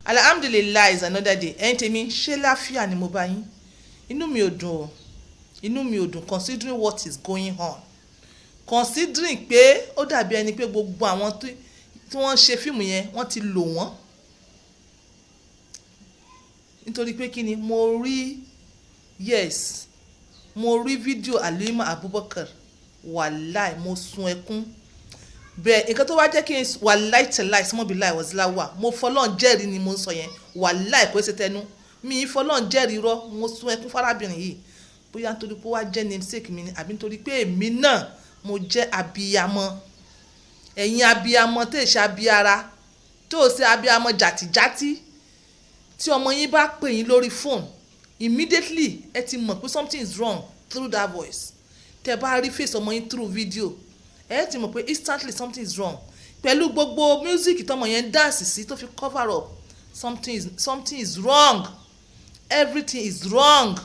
alhamdulillah is another day. Ẹ̀yin tèmi ṣé láfíà ni mo bá yín? Inú mi ò dùn o, inú mi ò dùn considering what is going on, considering pé ó dàbí ẹni pé gbogbo àwọn tí wọ́n ṣe fíìmù yẹn wọ́n ti lò wọ́n nítorí pé kí ni mo rí fídíò Halima Abubakar wàláì mo sun ẹkún bẹ́ẹ̀ nǹkan tó wá jẹ́ kí n wàláì tẹ̀láì sọ́mọ́bí láì wọ́síláwà mo fọlọ́n jẹ́rìí ni mo ń sọ yẹn wàláì kò ṣe tẹnu mi fọlọ́n jẹ́rìí rọ́ mo sun ẹkún fárábìnrin yìí bóyá nítorí pé ó wá jẹ́ namesake mi ni àbí nítorí pé èmi náà mo jẹ́ abiyamọ ẹ̀yin abiyamọ tó ṣe abiyara tó ṣe abiyamọ jàtìjàtì tí ọmọ yín bá pè yín lórí fóònù immediately ẹ ti mọ̀ pé something is wrong through that voice tẹ bá rí face ọmọ yín through video ẹ ti mọ̀ pé instantly something is wrong pẹ̀lú gbogbo music tọmọ yẹn dance sí tó fi cover up something is wrong, everything is wrong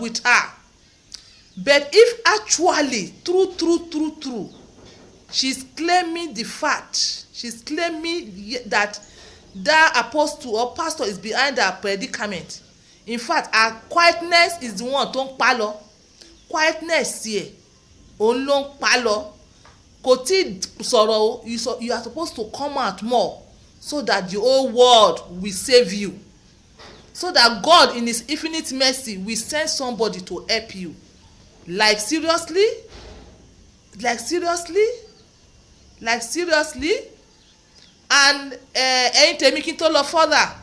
with her. But if actually true she's claiming the fact, she's claiming that apostle or pastor is behind her predicament. In fact, her quietness is the one tó ń pa lọ. Quietness here òun ló ń pa lọ. Kò tí sọ̀rọ̀ o, you are supposed to come out more so that the whole world will save you, so that God in his infinite mercy will send somebody to help you. Like seriously and ẹ̀yin tèmi kí n tó lọ further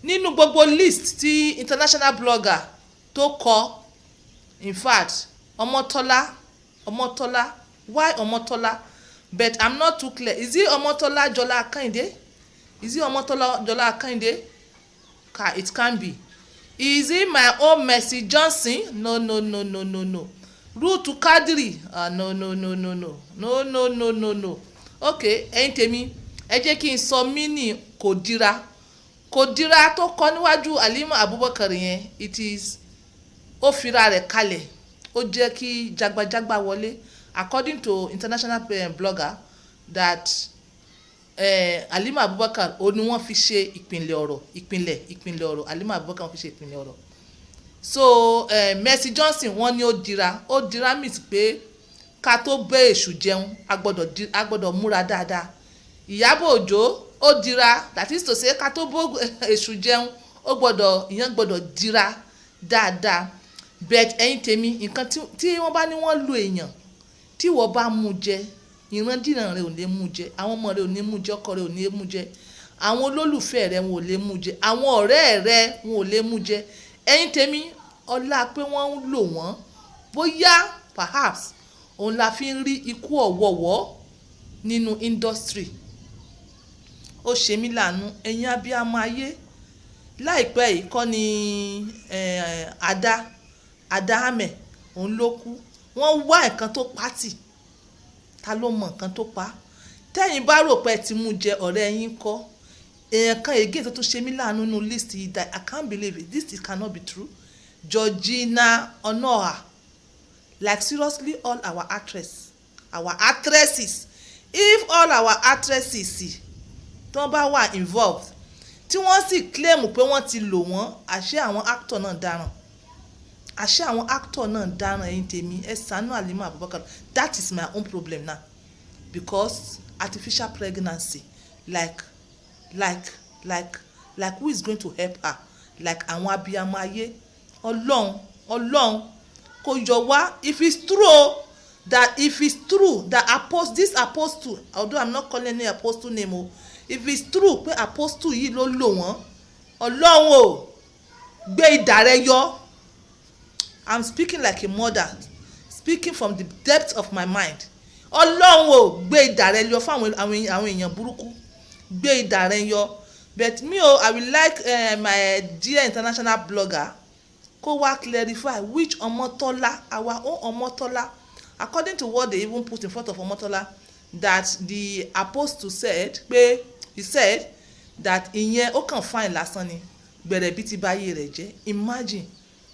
nínú gbogbo list tí international blogger tó kọ, in fact Ọmọ́tọ́lá why Ọmọ́tọ́lá, but I'm not too clear. Is it Ọmọ́tọ́lá Jọlá Akande? Is it Ọmọ́tọ́lá Jọlá Akande? It can be. Is it my own Mercy Johnson? No. Ruth Kadiri? No. Okay, ẹ̀yin tèmi ẹ jẹ́ kí n sọ mini kòdíra tó kọ níwájú Halima Abubakar yẹn. It is ó fira rẹ̀ kalẹ̀ ó jẹ́ kí jagbajagba wọlé according to international blogger that Halima Abubakar ó ní wọ́n fi ṣe ìpínlẹ̀ ọ̀rọ̀ Halima Abubakar wọ́n fi ṣe ìpínlẹ̀ ọ̀rọ̀. So Mercy Johnson wọ́n ní ó dira means pé ká tó bẹ́ èṣù jẹun a gbọ́dọ̀ múra dáadáa. Ìyábọ̀ Òjó ó dira, that is to say ká tó bó èṣù jẹun ìyẹn gbọ́dọ̀ dira dáadáa. But ẹ̀yin tèmi nǹkan tí wọ́n bá ní wọ́n lo èèyàn tí wọ́n bá mú jẹ ìrandíran rẹ̀ ò lè mú jẹ, àwọn ọmọ rẹ̀ ò ní mú jẹ, ọkọ rẹ̀ ò ní mú jẹ, àwọn olólùfẹ́ rẹ̀ wọn ò lè mú jẹ, àwọn ọ̀rẹ́ rẹ̀ wọn ò lè mú jẹ. Ẹ̀yin tèmi ọlá pé wọ́n ń lò wọ́n bóyá perhaps òun la fi ń rí ikú ọ̀wọ̀wọ́ nínú industry. Ó ṣe mí láàánú ẹ̀yin abiyamọ ayé. Láìpẹ́ yìí kọ́ ni Adahame òun ló kú. Wọ́n wá nǹkan tó pátì, ta ló mọ nǹkan tó pa? Tẹ́yìn bá rò pé ti mú jẹ ọ̀rẹ́ yín kọ́. Èèyàn kan again tó tún ṣe mí láàánú nínú list yìí that I can't believe it, this cannot be true. Georgina Onoha, like seriously all our actresses, if all our actresses tó bá wà involved tí wọ́n sì claim pé wọ́n ti lò wọ́n, àṣé àwọn actor náà dáràn ẹ̀yin tèmi ẹ ṣàánú Halima Abubakar. That is my own problem now, because artificial pregnancy like who is going to help her? Like àwọn abiyamọ ayé. Ọlọ́run kò yọ wá. If it's true that this apostle, although I'm not calling any apostle name, if it's true pé apostle yìí ló lò wọ́n, Ọlọ́run o gbé idà rẹ yọ. I'm speaking like a mother, speaking from the depth of my mind. Ọlọ́run o gbé idà rẹ yọ fún àwọn èèyàn burúkú, gbé idà rẹ yọ. But me I will like my dear international blogger kó wá clarify which Ọmọ́tọ́lá, our own Ọmọ́tọ́lá, according to what they even put in front of Ọmọ́tọ́lá, that the apostle said pé he said that ìyẹn ó kàn fine lásán ni bẹ̀rẹ̀ bí ti báyé rẹ̀ jẹ́. Imagine.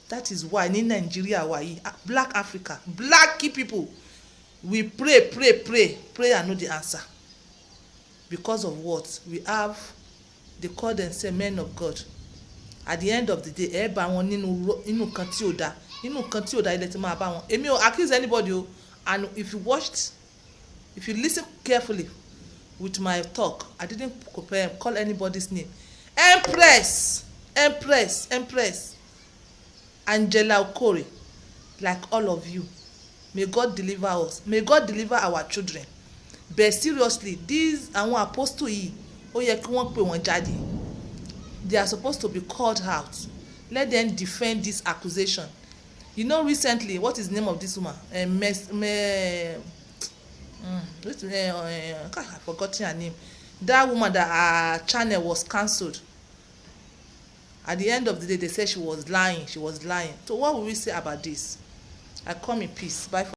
That is why ní Nigeria wa yìí, black Africa, black key people, we pray and know the answer. Because of what? We have they call themselves men of God. At the end of the day ẹ bá wọn nínú kan tí ò dáa, nínú kan tí ò dáa ilẹ̀ tí máa bá wọn. Èmi ò accuse anybody o, and if you listen carefully with my talk, I didn't call anybody's name. Empress Angela Okore, like all of you, may God deliver us, may God deliver our children. But seriously, these àwọn apostle yìí ó yẹ kí wọ́n pè wọ́n jáde. They are supposed to be called out. Let them defend this accusation. You know, recently, what is the name of this woman? I've forgotten her name. That woman that her channel was cancelled. At the end of the day, they said she was lying. So what will we say about this? I come in peace. Bye.